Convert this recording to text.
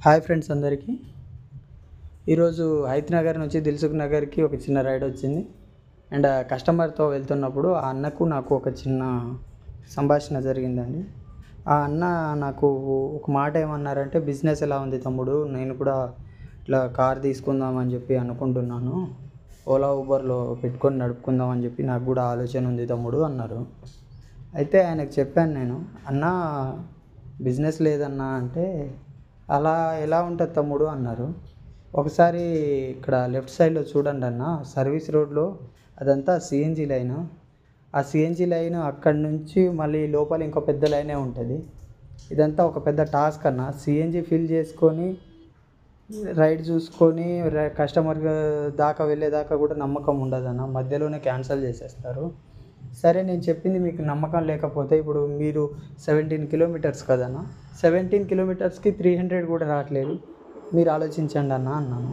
Hi friends అందరికీ. ఈరోజు హైత్ నగర్ నుంచి దిల్సుఖ్ నగర్కి ఒక చిన్న రైడ్ వచ్చింది. అండ్ కస్టమర్తో వెళ్తున్నప్పుడు ఆ అన్నకు నాకు ఒక చిన్న సంభాషణ జరిగిందండి. ఆ అన్న నాకు ఒక మాట ఏమన్నారంటే, బిజినెస్ ఎలా ఉంది తమ్ముడు, నేను కూడా ఇట్లా కార్ తీసుకుందామని చెప్పి అనుకుంటున్నాను, ఓలా ఊబర్లో పెట్టుకొని నడుపుకుందాం అని చెప్పి నాకు కూడా ఆలోచన ఉంది తమ్ముడు అన్నారు. అయితే ఆయనకు చెప్పాను నేను, అన్న బిజినెస్ లేదన్నా అంటే, అలా ఎలా ఉంటుంది తమ్ముడు అన్నారు. ఒకసారి ఇక్కడ లెఫ్ట్ సైడ్లో చూడండి అన్న, సర్వీస్ రోడ్లో అదంతా సిఎన్జి లైన్. ఆ సిఎన్జి లైన్ అక్కడి నుంచి మళ్ళీ లోపల ఇంకో పెద్ద లైనే ఉంటుంది. ఇదంతా ఒక పెద్ద టాస్క్ అన్న. సిఎన్జి ఫిల్ చేసుకొని రైడ్ చూసుకొని కస్టమర్ దాకా వెళ్ళేదాకా కూడా నమ్మకం ఉండదన్న, మధ్యలోనే క్యాన్సిల్ చేసేస్తారు. సరే, నేను చెప్పింది మీకు నమ్మకం లేకపోతే ఇప్పుడు మీరు 17 కిలోమీటర్స్ కదన్నా, 17 కిలోమీటర్స్కి 300 కూడా రావట్లేదు, మీరు ఆలోచించండి అన్న అన్నాను.